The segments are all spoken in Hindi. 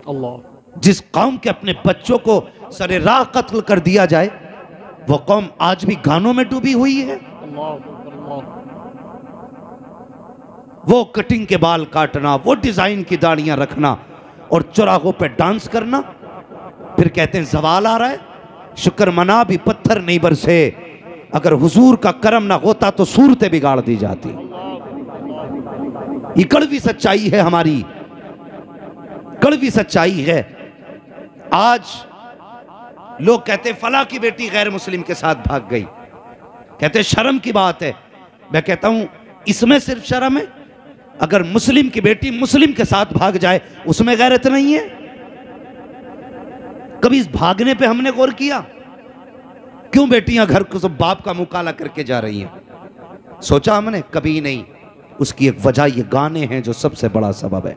अल्लाह। जिस कौम के अपने बच्चों को सरे राह कत्ल कर दिया जाए, वो कौम आज भी गानों में डूबी हुई है। वो कटिंग के बाल काटना, वो डिजाइन की दाढ़ियां रखना और चौराहों पे डांस करना, फिर कहते हैं जवाल आ रहा है। शुक्र मना भी पत्थर नहीं बरसे, अगर हुजूर का करम ना होता तो सूरतें बिगाड़ दी जाती। ये कड़वी सच्चाई है हमारी, कड़वी सच्चाई है। आज लोग कहते फला की बेटी गैर मुस्लिम के साथ भाग गई, कहते शर्म की बात है। मैं कहता हूं इसमें सिर्फ शर्म है? अगर मुस्लिम की बेटी मुस्लिम के साथ भाग जाए उसमें गैरत नहीं है? कभी इस भागने पे हमने गौर किया? क्यों बेटियां घर को सब बाप का मुंह काला करके जा रही हैं? सोचा हमने? कभी नहीं। उसकी एक वजह ये गाने हैं जो सबसे बड़ा सबब है।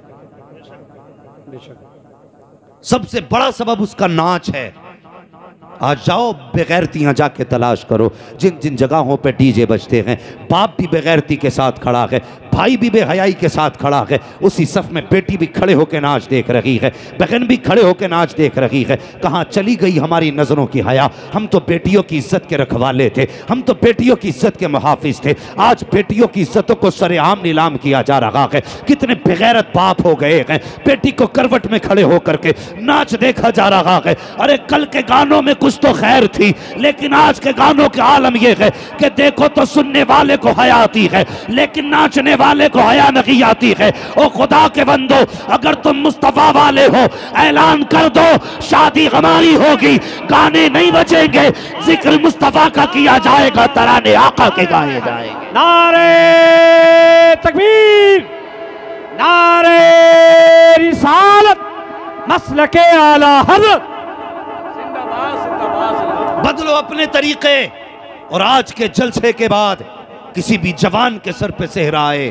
सबसे बड़ा सबब उसका नाच है। आज जाओ बेगैरतियां जाके तलाश करो, जिन जिन जगहों पे डीजे बजते हैं, बाप भी बेगैरती के साथ खड़ा है, भाई भी बेहयाई के साथ खड़ा है, उसी सफ में बेटी भी खड़े होकर नाच देख रही है, बहन भी खड़े होकर नाच देख रही है। कहाँ चली गई हमारी नजरों की हया? हम तो बेटियों की इज्जत के रखवाले थे, हम तो बेटियों की इज्जत के मुहाफिज थे। आज बेटियों की इज्जतों को सरेआम नीलाम किया जा रहा है। कितने बेगैरत बाप हो गए हैं, बेटी को करवट में खड़े होकर के नाच देखा जा रहा है। अरे कल के गानों में कुछ तो खैर थी, लेकिन आज के गानों के आलम यह है कि देखो तो सुनने वाले को हया आती है, लेकिन नाचने वाले को हया नहीं आती है। ओ खुदा के बंदो, अगर तुम मुस्तफा वाले हो, ऐलान कर दो शादी हमारी होगी, गाने नहीं बजेंगे, जिक्र मुस्तफा का किया जाएगा, तराने आका के गाए जाएंगे। नारे तकबीर, नारे रिसालत, मसलके आला हज़रत। बदलो अपने तरीके, और आज के जलसे के बाद किसी भी जवान के सर पे सेहरा आए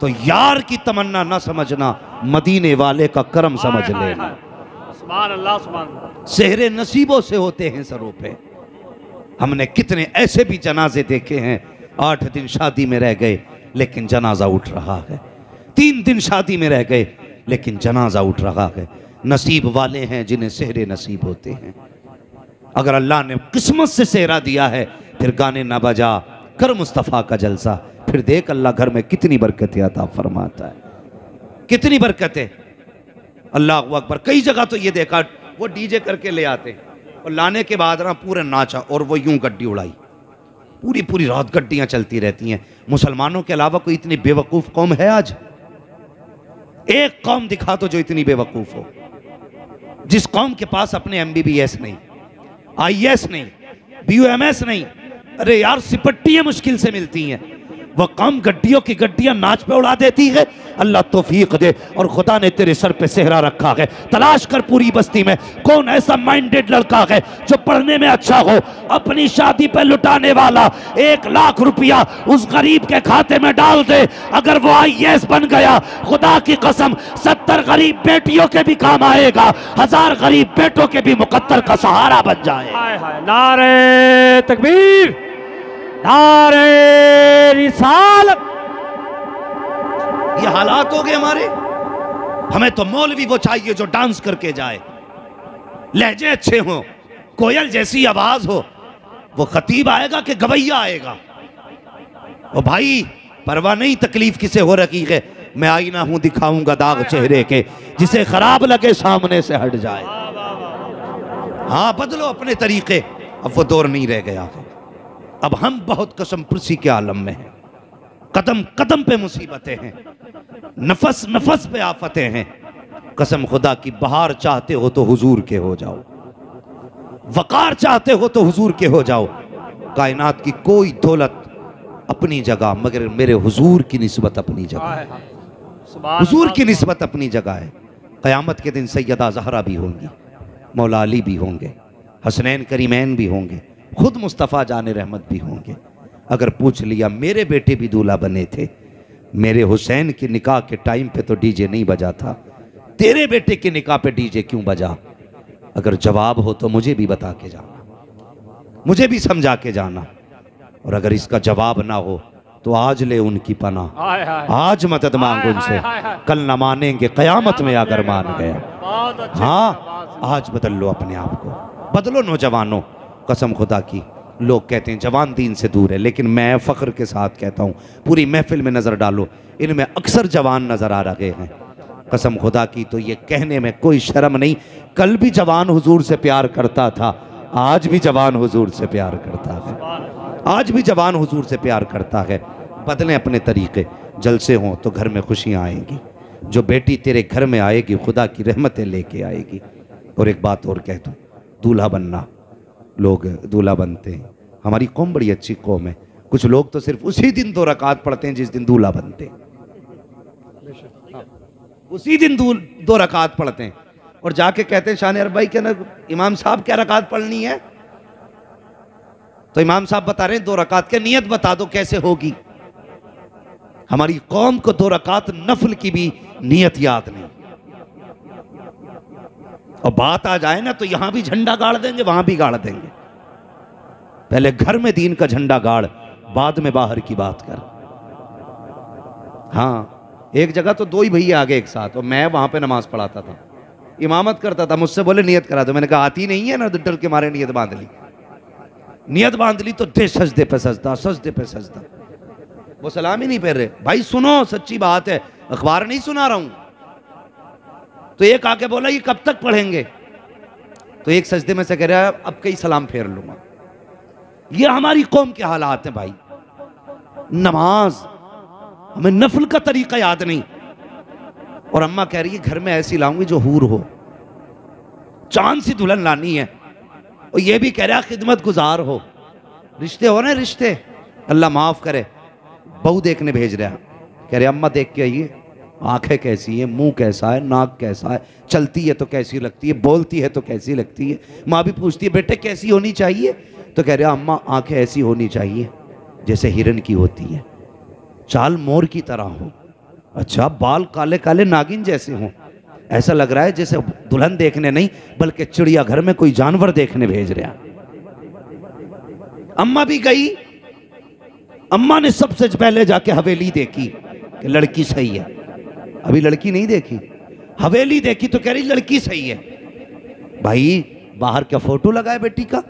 तो यार की तमन्ना ना समझना, मदीने वाले का करम समझ लेना। सुभान अल्लाह, सुभान अल्लाह। सेहरे नसीबों से होते हैं सरों पे। हमने कितने ऐसे भी जनाजे देखे हैं, 8 दिन शादी में रह गए लेकिन जनाजा उठ रहा है, 3 दिन शादी में रह गए लेकिन जनाजा उठ रहा है। नसीब वाले हैं जिन्हें सेहरे नसीब होते हैं। अगर अल्लाह ने किस्मत से सेहरा दिया है, फिर गाने ना बजा, कर मुस्तफ़ा का जलसा, फिर देख अल्लाह घर में कितनी बरकतें अता फरमाता है, कितनी बरकतें। अल्लाह अकबर। कई जगह तो ये देखा वो डीजे करके ले आते और लाने के बाद ना पूरे नाचा और वो यूं गड्डी उड़ाई, पूरी पूरी रात गड्डियां चलती रहती हैं। मुसलमानों के अलावा कोई इतनी बेवकूफ कौम है आज? एक कौम दिखा तो जो इतनी बेवकूफ हो, जिस कौम के पास अपने MBBS नहीं, IAS नहीं, BUMS नहीं। अरे यार सिपट्टियां मुश्किल से मिलती हैं, वो कम गड्डियों की गड्डियां नाच पे उड़ा देती है। अल्लाह तौफीक दे। और खुदा ने तेरे सर पे सेहरा रखा है, तलाश कर पूरी बस्ती में कौन ऐसा माइंडेड लड़का है जो पढ़ने में अच्छा हो, अपनी शादी पे लुटाने वाला 1 लाख रुपया उस गरीब के खाते में डाल दे। अगर वो IAS बन गया, खुदा की कसम 70 गरीब बेटियों के भी काम आएगा, 1000 गरीब बेटों के भी मुकद्दर का सहारा बन जाए। नारे तकबीर, नारे रिसालत। ये हालात हो गए हमारे। हमें तो मौलवी वो चाहिए जो डांस करके जाए, लहजे अच्छे हो, कोयल जैसी आवाज हो। वो खतीब आएगा कि गवैया आएगा? ओ भाई परवाह नहीं तकलीफ किसे हो रही है, मैं आईना हूं दिखाऊंगा दाग चेहरे के, जिसे खराब लगे सामने से हट जाए। हाँ बदलो अपने तरीके, अब वो दौर नहीं रह गया है। अब हम बहुत कसम पुरसी के आलम में हैं, कदम कदम पे मुसीबतें हैं, नफस नफस पे आफतें हैं। कसम खुदा की बहार चाहते हो तो हुजूर के हो जाओ, वकार चाहते हो तो हुजूर के हो जाओ। कायनात की कोई दौलत अपनी जगह, मगर मेरे हुजूर की निस्बत अपनी जगह है, हुजूर की निस्बत अपनी जगह है। क़यामत के दिन सैयदा ज़हरा भी होंगी, मौला अली भी होंगे, हसनैन करीमैन भी होंगे, खुद मुस्तफ़ा जाने रहमत भी होंगे। अगर पूछ लिया मेरे बेटे भी दूल्हा बने थे, मेरे हुसैन के निकाह के टाइम पे तो डीजे नहीं बजा था, तेरे बेटे के निकाह पे डीजे क्यों बजा? अगर जवाब हो तो मुझे भी बता के जाना, मुझे भी समझा के जाना। और अगर इसका जवाब ना हो तो आज ले उनकी पनाह, आज मदद मांग उनसे, कल न मानेंगे क़यामत में अगर मान गया। बहुत अच्छे। हाँ, आज बदल लो अपने आप को, बदलो नौजवानों। कसम खुदा की, लोग कहते हैं जवान दीन से दूर है, लेकिन मैं फख्र के साथ कहता हूँ, पूरी महफिल में नज़र डालो, इनमें अक्सर जवान नज़र आ रहे हैं। कसम खुदा की, तो ये कहने में कोई शर्म नहीं, कल भी जवान हुजूर से प्यार करता था, आज भी जवान हुजूर से प्यार करता है, आज भी जवान हुजूर से प्यार करता है। बदलें अपने तरीके, जलसे हों तो घर में खुशियाँ आएंगी। जो बेटी तेरे घर में आएगी खुदा की रहमतें लेके आएगी। और एक बात और कह दूँ, दूल्हा बनना, लोग दूल्हा बनते हैं, हमारी कौम बड़ी अच्छी कौम है। कुछ लोग तो सिर्फ उसी दिन 2 रकात पढ़ते हैं जिस दिन दूल्हा बनते हैं, उसी दिन 2 रकात पढ़ते हैं और जाके कहते हैं शान अरब भाई के ना इमाम साहब क्या रकात पढ़नी है, तो इमाम साहब बता रहे हैं 2 रकात के, नियत बता दो कैसे होगी। हमारी कौम को 2 रकात नफल की भी नियत याद नहीं, और बात आ जाए ना तो यहां भी झंडा गाड़ देंगे, वहां भी गाड़ देंगे। पहले घर में दीन का झंडा गाड़, बाद में बाहर की बात कर। हाँ, एक जगह तो 2 ही भैया आ गए एक साथ, और मैं वहां पे नमाज पढ़ाता था, इमामत करता था, मुझसे बोले नियत करा दो। मैंने कहा आती नहीं है ना, तो डर के मारे नियत बांध ली। नियत बांध ली तो दे सजदे पे सजदा, सजदे पे सजदा। वो सलाम ही नहीं पढ़ रहे। भाई सुनो, सच्ची बात है, अखबार नहीं सुना रहा हूं। तो एक आके बोला ये कब तक पढ़ेंगे, तो एक सजदे में से कह रहा है अब कई सलाम फेर लूंगा। ये हमारी कौम के हालात हैं भाई। नमाज, हमें नफल का तरीका याद नहीं, और अम्मा कह रही है घर में ऐसी लाऊंगी जो हूर हो, चांद सी दुल्हन लानी है, और ये भी कह रहा खिदमत गुजार हो। रिश्ते हो रहे रिश्ते, अल्लाह माफ करे। बहू देखने भेज रहा, कह रहे अम्मा देख के आइए, आंखें कैसी है, मुंह कैसा है, नाक कैसा है, चलती है तो कैसी लगती है, बोलती है तो कैसी लगती है। माँ भी पूछती है बेटे कैसी होनी चाहिए, तो कह रहे अम्मा आंखें ऐसी होनी चाहिए जैसे हिरन की होती है, चाल मोर की तरह हो, अच्छा बाल काले काले नागिन जैसे हों। ऐसा लग रहा है जैसे दुल्हन देखने नहीं बल्कि चिड़ियाघर में कोई जानवर देखने भेज रहा। अम्मा भी गई, अम्मा ने सबसे पहले जाके हवेली देखी कि लड़की सही है। अभी लड़की नहीं देखी, हवेली देखी तो कह रही लड़की सही है। भाई बाहर क्या फोटो लगाए बेटी का,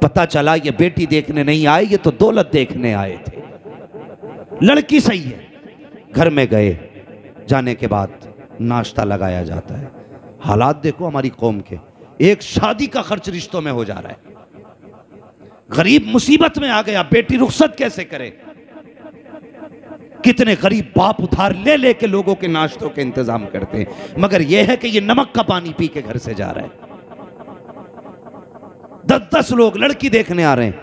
पता चला ये बेटी देखने नहीं आए, ये तो दौलत देखने आए थे। लड़की सही है, घर में गए, जाने के बाद नाश्ता लगाया जाता है। हालात देखो हमारी कौम के, एक शादी का खर्च रिश्तों में हो जा रहा है। गरीब मुसीबत में आ गया, बेटी रुखसत कैसे करे। कितने गरीब बाप उधार ले लेके लोगों के नाश्तों के इंतजाम करते हैं, मगर यह है कि ये नमक का पानी पी के घर से जा रहे हैं। 10-10 लोग लड़की देखने आ रहे हैं,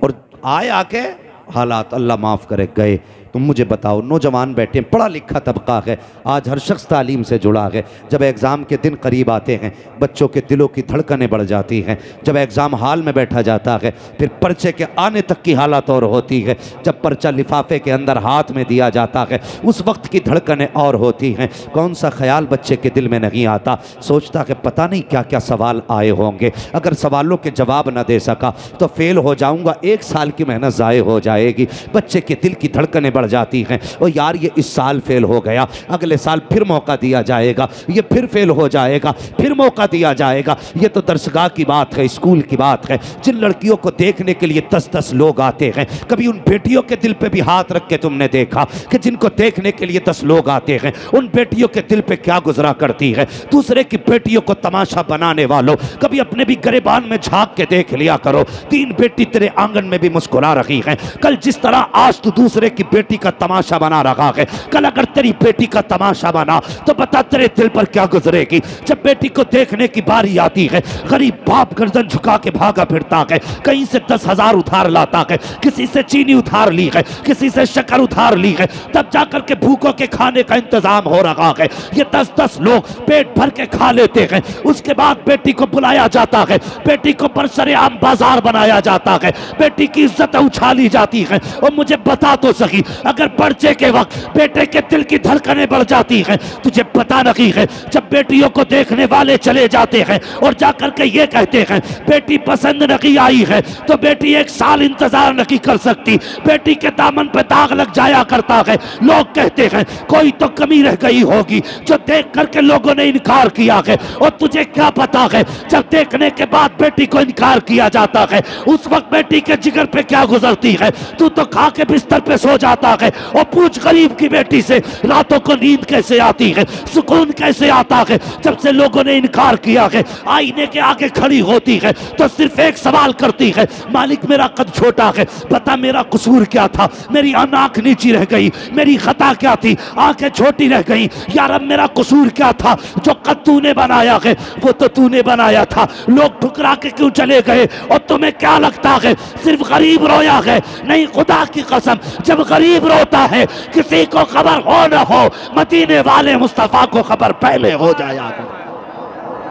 और आए आके हालात अल्लाह माफ करे गए। तुम मुझे बताओ, नौजवान बैठे, पढ़ा लिखा तबका है, आज हर शख्स तालीम से जुड़ा है। जब एग्ज़ाम के दिन करीब आते हैं बच्चों के दिलों की धड़कनें बढ़ जाती हैं। जब एग्ज़ाम हाल में बैठा जाता है फिर पर्चे के आने तक की हालत और होती है। जब पर्चा लिफाफे के अंदर हाथ में दिया जाता है उस वक्त की धड़कनें और होती हैं। कौन सा ख्याल बच्चे के दिल में नहीं आता, सोचता है पता नहीं क्या क्या सवाल आए होंगे, अगर सवालों के जवाब न दे सका तो फेल हो जाऊँगा, 1 साल की मेहनत ज़ाय हो जाएगी। बच्चे के दिल की धड़कनें जाती हैं, और यार ये इस साल फेल हो गया, अगले साल फिर मौका दिया जाएगा, ये फिर फेल हो जाएगा, फिर मौका दिया जाएगा। ये तो दरसगाह की बात है, स्कूल की बात है। जिन लड़कियों को देखने के लिए 10-10 लोग आते हैं, कभी उन बेटियों के दिल पे भी हाथ रख के तुमने देखा कि जिनको देखने के लिए 10 लोग आते हैं उन बेटियों के दिल पे क्या गुजरा करती है। दूसरे की बेटियों को तमाशा बनाने वालों, कभी अपने भी गरेबान में झांक के देख लिया करो। 3 बेटी तेरे आंगन में भी मुस्कुरा रही हैं, कल जिस तरह आज तू दूसरे की बेटी का तमाशा बना रहा है, कल अगर तेरी बेटी का तमाशा बना तो बता तेरे दिल पर क्या गुजरेगी। जब बेटी को देखने की बारी आती है, गरीब बाप गर्दन झुका के भागा फिरता है, कहीं से 10,000 उधार लाता है, किसी से चीनी उधार ली है, किसी से शक्कर उधार ली है, तब जाकर के भूखों के खाने का इंतजाम हो रहा है। ये 10-10 लोग पेट भर के खा लेते हैं, उसके बाद बेटी को बुलाया जाता है, बेटी को बरसरे-आम बाजार बनाया जाता है, बेटी की इज्जत उछाली जाती है। और मुझे बता तो सही, अगर पर्चे के वक्त बेटे के दिल की धड़कनें बढ़ जाती हैं, तुझे पता नहीं है जब बेटियों को देखने वाले चले जाते हैं और जाकर के ये कहते हैं बेटी पसंद नहीं आई है, तो बेटी 1 साल इंतजार नहीं कर सकती, बेटी के दामन पे दाग लग जाया करता है। लोग कहते हैं कोई तो कमी रह गई होगी जो देख करके लोगों ने इनकार किया है। और तुझे क्या पता है जब देखने के बाद बेटी को इनकार किया जाता है उस वक्त बेटी के जिगर पे क्या गुजरती है। तू तो खा के बिस्तर पे सो जाता है और पूछ गरीब की बेटी से रातों को नींद कैसे आती है, सुकून कैसे आता है। जब से लोगों ने इनकार किया है आईने के आगे खड़ी होती है तो सिर्फ एक सवाल करती है, मालिक मेरा कद छोटा है, पता मेरा कसूर क्या था, मेरी आंख नीची रह गई, मेरी खता क्या थी, आंखें छोटी रह गई, यार अब मेरा कसूर क्या था, जो कद तूने बनाया है वो तो तूने बनाया था, लोग ठुकरा के क्यों चले गए और तुम्हें क्या लगता है सिर्फ गरीब रोया है। नहीं, खुदा की कसम जब गरीब रोता है किसी को खबर हो न हो, मदीने वाले मुस्तफा को खबर पहले हो जाया।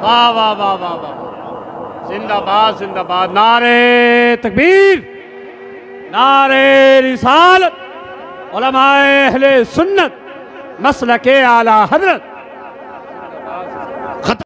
वाह वाह वाह वाह वाह, जिंदाबाद जिंदाबाद, नारे तकबीर, नारे रिसालत, उलमाए अहले सुन्नत, मसलके आला हजरत।